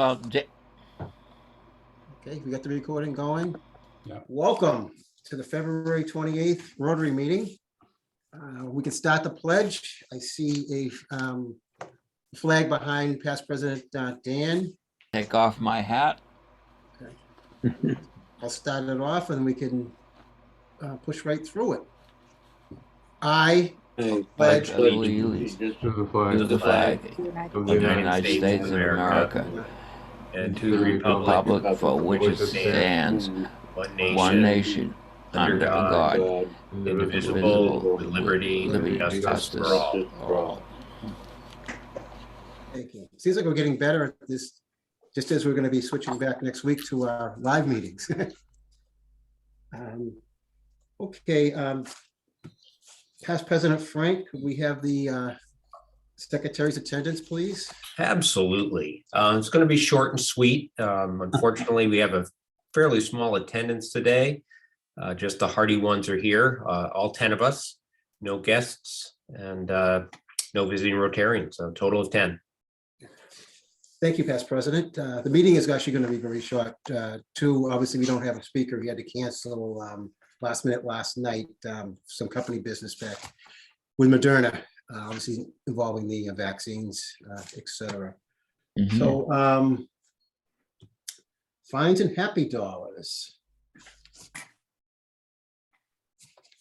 Well, Okay, we got the recording going. Yeah. Welcome to the February 28th Rotary meeting. We can start the pledge. I see a flag behind past President Dan. take off my hat. I'll start it off and we can push right through it. I pledge allegiance to the to the flag of of the United States of America and to the republic for which it stands, one nation, under God, indivisible, with liberty and justice for all. Thank you. Seems like we're getting better at this, just as we're going to be switching back next week to our live meetings. Okay, past President Frank, could we have the secretary's attendance, please? Absolutely. It's going to be short and sweet. Unfortunately, we have a fairly small attendance today. Just the hearty ones are here, all 10 of us, no guests, and no visiting Rotarians, so a total of 10. Thank you, past president. The meeting is actually going to be very short. Too, obviously, we don't have a speaker. We had to cancel last minute last night, some company business back with Moderna, obviously involving the vaccines, et cetera. So fines and happy dollars.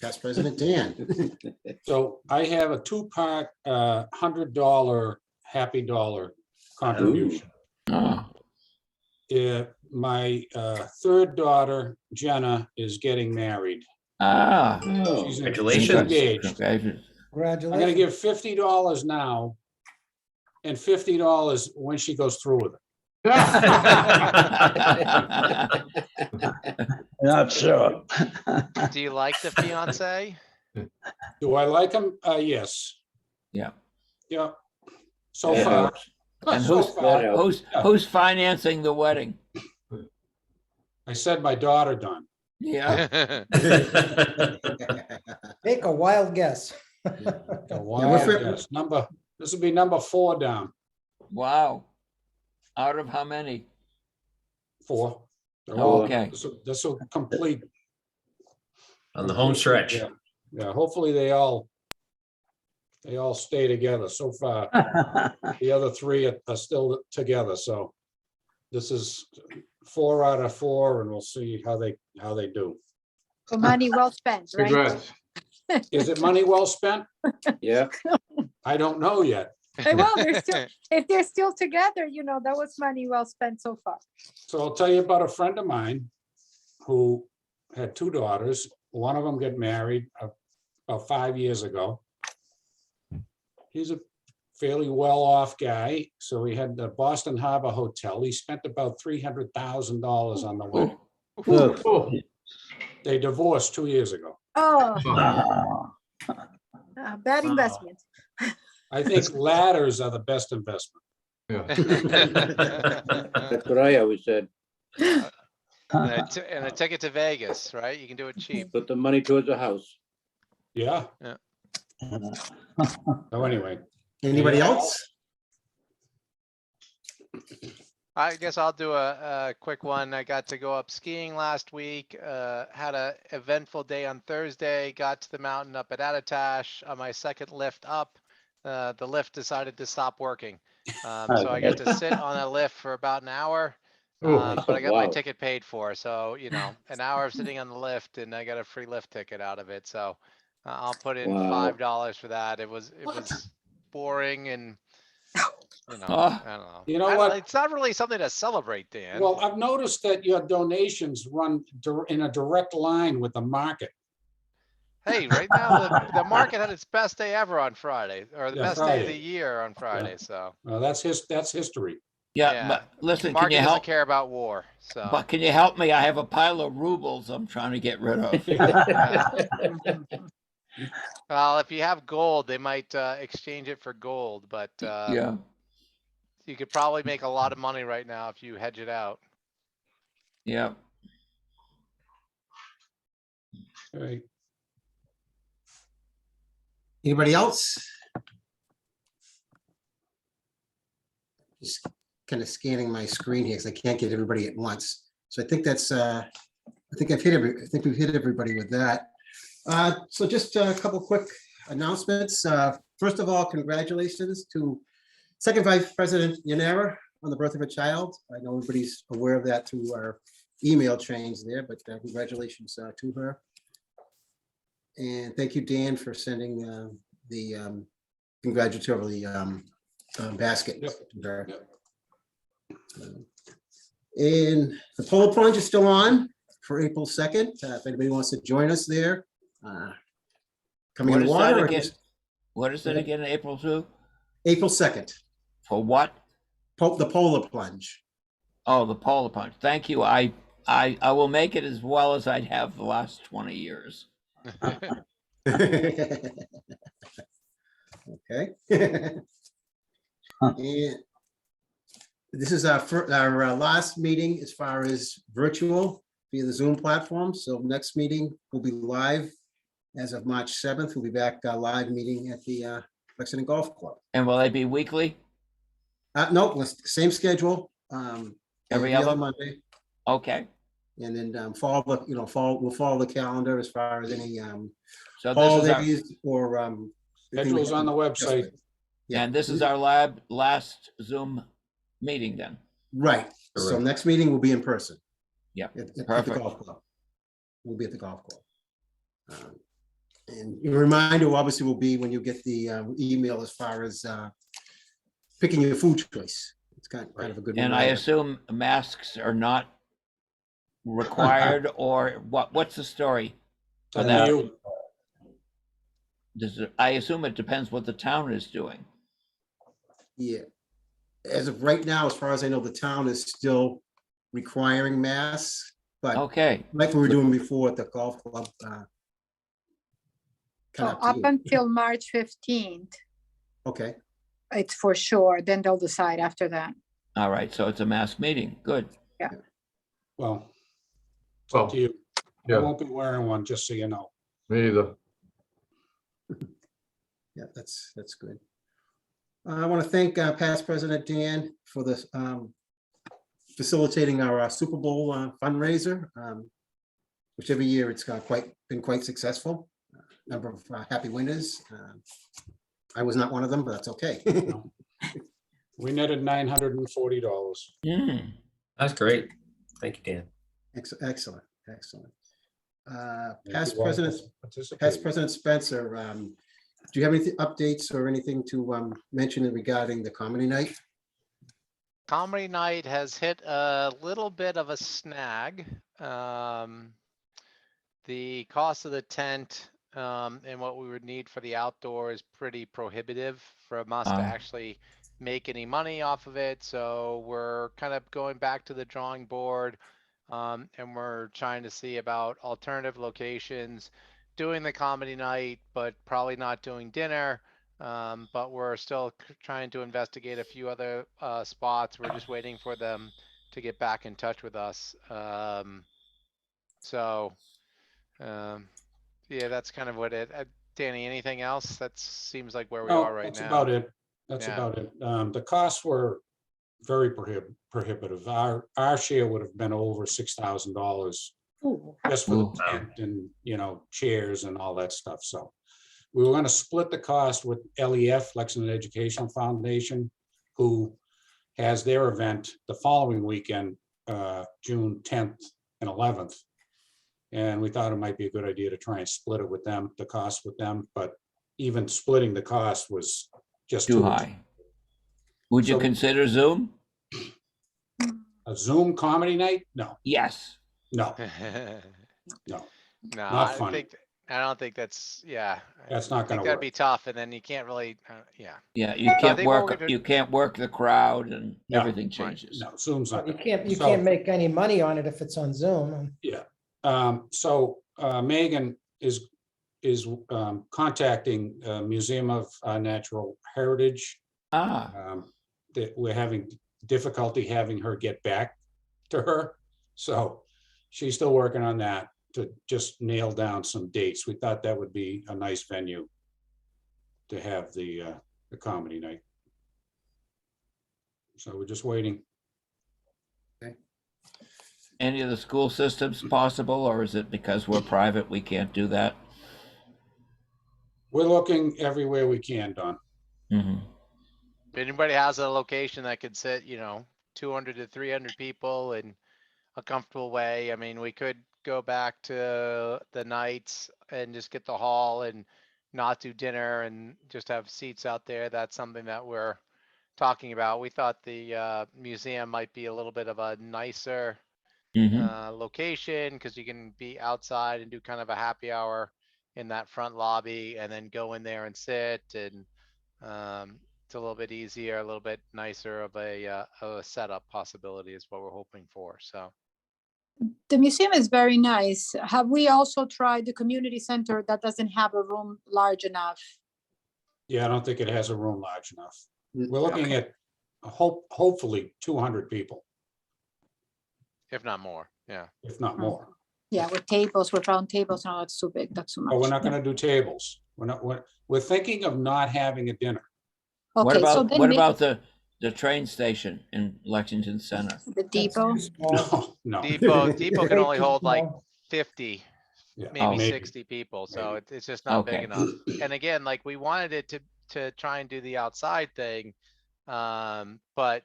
Past President Dan. So I have a two-part $100 happy dollar contribution. My third daughter, Jenna, is getting married. She's Congratulations. engaged. I'm gonna give $50 now and $50 when she goes through with it. Not sure. Do you like the fiance? Do I like him? Yes. Yeah. Yeah. So Yeah. far. And So far. who's financing the wedding? I said my daughter done. Yeah. Take a wild guess. A wild guess. This will be number 4 down. Wow. Out of how many? 4. Oh, okay. This will complete. On the home stretch. Yeah. Yeah, hopefully they all stay together. So far, the other 3 are still together, so this is 4 out of 4, and we'll see how they do. So money well spent, right? Congrats. Is it money well spent? Yeah. I don't know yet. Well, if they're still together, that was money well spent so far. So I'll tell you about a friend of mine who had 2 daughters. One of them got married about 5 years ago. He's a fairly well-off guy, so he had the Boston Harbor Hotel. He spent about $300,000 on the wedding. Oh, They divorced 2 years ago. Oh, bad investment. I think ladders are the best investment. yeah. That's what I always said. And a ticket to Vegas, right? You can do it cheap. Put the money towards a house. Yeah. Yeah. So anyway, Anybody else? I guess I'll do a quick one. I got to go up skiing last week, had a eventful day on Thursday, got to the mountain up at Attitash. On my second lift up, the lift decided to stop working. So I got to sit on a lift for about an hour, but I got my Wow. ticket paid for. So, an hour of sitting on the lift and I got a free lift ticket out of it. So I'll put in Wow. $5 for that. It was boring and, I don't know. You know what? It's not really something to celebrate, Dan. well, I've noticed that your donations run in a direct line with the market. Hey, right now the market had its best day ever on Friday, or the Yeah, best day of Friday. the year on Friday. So That's history. Yeah, Yeah. but listen, market can you doesn't help? care about war. So But can you help me? I have a pile of rubles I'm trying to get rid of. well, if you have gold, they might exchange it for gold, but Yeah. you could probably make a lot of money right now if you hedge it out. Yeah. All right. Anybody else? Just kind of scanning my screen here because I can't get everybody at once. So I think that's, I think we've hit everybody with that. So just a couple quick announcements. First of all, congratulations to Second Vice President Yanera on the birth of a child. I know everybody's aware of that through our email chains there, but congratulations to her. And thank you, Dan, for sending the congratulatory basket Yep. to her. Yep. And the polar plunge is still on for April 2nd. If anybody wants to join us there. Coming in the What is that water. again? What is it Yeah. again, April 2? April 2nd, For what? the polar plunge. Oh, the polar plunge. Thank you. I will make it as well as I have the last 20 years. Okay. And this is our last meeting as far as virtual via the Zoom platform. So next meeting will be live as of March 7th. We'll be back live meeting at the Lexington Golf Club. And will they be weekly? No, same schedule. Every other? Monday. Okay. And then we'll follow the calendar as far as any So this is our, holidays or. Schedule's on the website. Yeah. and this is our last Zoom meeting then. Right. So Correct. next meeting will be in person. Yeah, At the perfect. golf club. We'll be at the golf club. And your reminder obviously will be when you get the email as far as picking your food choice. It's kind of a good. And I reminder. assume masks are not required or what's the story? For Up to that? you. I assume it depends what the town is doing. Yeah. As of right now, as far as I know, the town is still requiring masks, but Okay, like we were doing before at the golf club. So Kind of up until March 15th, Okay. it's for sure. Then they'll decide after that. all right, so it's a mask meeting, good. Well, it's up to you. I Yeah, won't be wearing one, just so you know. me either. Yeah, that's good. I want to thank past President Dan for this facilitating our Super Bowl fundraiser, which every year it's been quite successful. Number of happy winners. I was not one of them, but that's okay. We netted $940. Mm. That's great. Thank you, Dan. Excellent, excellent. Thank Past you all for Past participating. President Spencer, do you have any updates or anything to mention regarding the comedy night? Comedy night has hit a little bit of a snag. The cost of the tent and what we would need for the outdoor is pretty prohibitive for us to actually make any money off of it. So we're kind of going back to the drawing board and we're trying to see about alternative locations, doing the comedy night, but probably not doing dinner. But we're still trying to investigate a few other spots. We're just waiting for them to get back in touch with us. Yeah, that's kind of what it, Danny, anything else? That seems like where we No, are right that's now. about it. That's Yeah. about it. The costs were very prohibitive. Our share would have been over $6,000 just for the Ooh. tent and, chairs and all that stuff. So we were going to split the cost with LEF, Lexington Educational Foundation, who has their event the following weekend, June 10th and 11th. And we thought it might be a good idea to try and split it with them, the cost with them, but even splitting the cost was just Too high. Would you So- consider Zoom? A Zoom comedy night? No, Yes. no, No, Not funny. I don't think that's, yeah. That's I not think gonna that'd work. be tough and then you can't really, yeah. Yeah, you So I can't think what we're work, gonna- you can't work the crowd and No, everything changes. no, Zoom's not. You gonna- can't So- make any money on it if it's on Zoom. Yeah, so Megan is contacting Museum of Natural Heritage. Ah, That we're having difficulty having her get back to her. So she's still working on that to just nail down some dates. We thought that would be a nice venue to have the comedy night. So we're just waiting. Any of the school systems possible, or is it because we're private, we can't do that? We're looking everywhere we can, Don. Mhm. If anybody has a location that could sit, 200 to 300 people in a comfortable way, I mean, we could go back to the nights and just get the hall and not do dinner and just have seats out there. That's something that we're talking about. We thought the museum might be a little bit of a nicer Mhm. location because you can be outside and do kind of a happy hour in that front lobby and then go in there and sit, and it's a little bit easier, a little bit nicer of a setup possibility is what we're hoping for. So The museum is very nice. Have we also tried the community center that doesn't have a room large enough? Yeah, I don't think it has a room large enough. We're looking Okay. at hopefully 200 people, if not more, yeah. if not Hmm. more. Yeah, with tables, with round tables, no, that's too big, that's too much. But we're not Yeah. gonna do tables. We're thinking of not having a dinner. What Okay, so about, then what maybe about the train station in Lexington Center? the depot, No. Depot can Way only too hold like small. 50, Yeah, maybe Oh. 60 people. So it's just not big Okay. enough. And again, like we wanted it to try and do the outside thing. But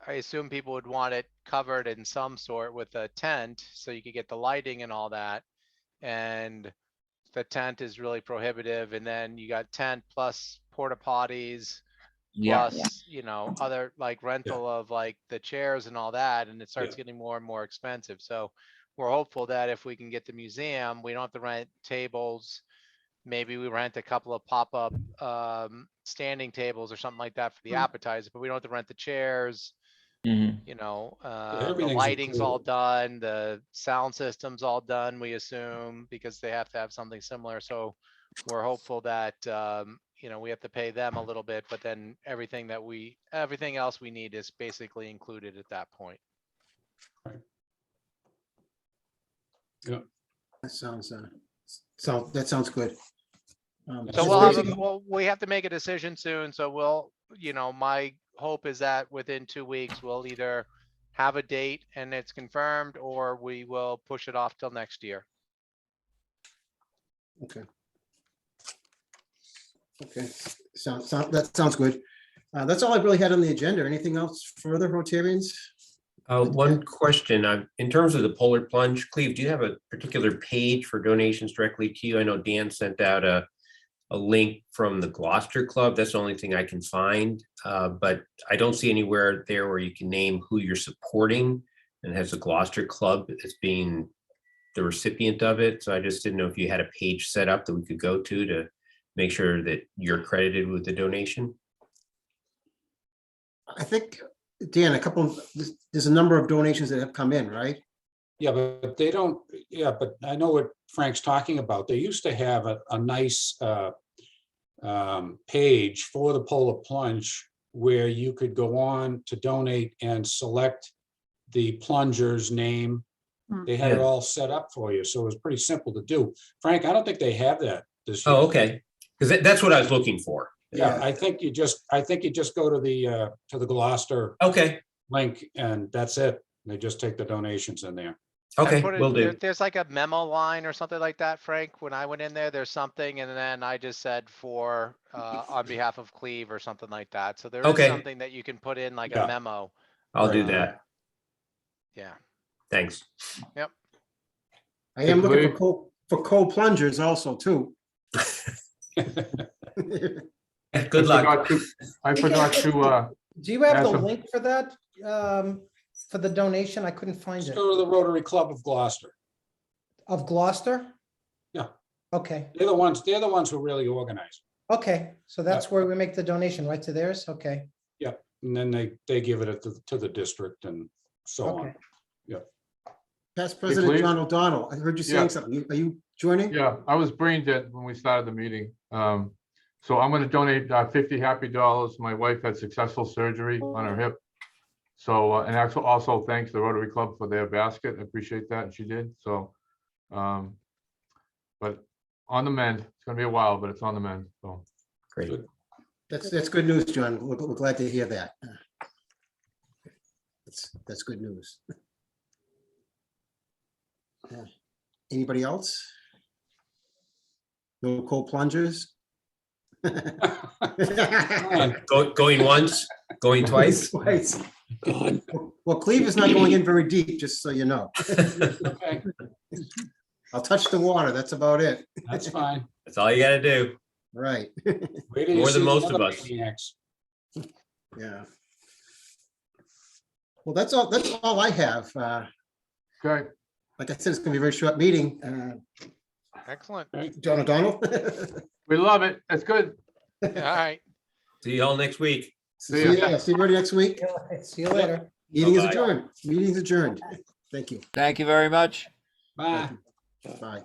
I assume people would want it covered in some sort with a tent so you could get the lighting and all that. And the tent is really prohibitive. And then you got tent plus porta potties, Yeah. plus, other like rental of like the chairs and all that. And it starts Yeah. getting more and more expensive. So we're hopeful that if we can get the museum, we don't have to rent tables. Maybe we rent a couple of pop-up standing tables or something like that for the Mm. appetizer, but we don't have to rent the chairs. Mhm. The everything's lighting's all included. done, the sound system's all done, we assume, because they have to have something similar. So we're hopeful that, we have to pay them a little bit, but then everything else we need is basically included at that point. That sounds, that sounds good. So just we'll have, basically- we have to make a decision soon, so my hope is that within 2 weeks, we'll either have a date and it's confirmed, or we will push it off till next year. Okay. Okay, that sounds good. That's all I really had on the agenda. Anything else further, Rotarians? One question, in terms of the polar plunge, Cleve, do you have a particular page for donations directly to you? I know Dan sent out a link from the Gloucester Club. That's the only thing I can find, but I don't see anywhere there where you can name who you're supporting, and has the Gloucester Club as being the recipient of it. So I just didn't know if you had a page set up that we could go to make sure that you're credited with the donation. I think, Dan, there's a number of donations that have come in, right? Yeah, but they don't, but I know what Frank's talking about. They used to have a nice page for the Polar Plunge where you could go on to donate and select the plunger's name. They had it Yeah. all set up for you, so it was pretty simple to do. Frank, I don't think they have that this year. Oh, okay, because that's what I was looking for. Yeah, I think you just go to the Gloucester Okay, link and that's it. They just take the donations in there. okay, put it- will do. There's like a memo line or something like that, Frank. When I went in there's something, and then I just said on behalf of Cleve or something like that. So there is Okay. something that you can put in like Yeah. a memo. I'll do Um, that. Yeah. Thanks. I am looking Agreed. for cold plungers also too. Good luck. I forgot to, do you have add the some- link for that? For the donation? I couldn't find Let's it. go to the Rotary Club of Gloucester. Of Gloucester? Yeah. Okay, They're the ones who really organize. okay. So that's where we make the donation, right to theirs? Okay, And then they give it to the district and so on. okay. Past President please. John O'Donnell, I heard you saying Yeah. something. Are you joining? Yeah, I was brain dead when we started the meeting. So I'm gonna donate $50 happy dollars. My wife had successful surgery on her hip. So, and also thanks the Rotary Club for their basket. I appreciate that, and she did, so. But on the mend. It's gonna be a while, but it's on the mend, so. Great. That's good news, John. We're glad to hear that. That's good news. Yeah. Anybody else? No cold plungers? Going once, going twice. Twice. Well, Cleve is not going in very deep, just so you know. Okay, I'll touch the water, that's about it. that's fine. That's all you gotta do. Right, Wait till you More than see the most of other us. maniacs. yeah. Well, that's all I have. Okay, Like I said, it's gonna be a very short meeting. Excellent. John O'Donnell? we love it. That's good. All right. See you all next week. See you everybody next week. See you later. Meeting is Bye-bye. adjourned. Meeting is adjourned. Thank you. Thank you very much. Bye. Bye.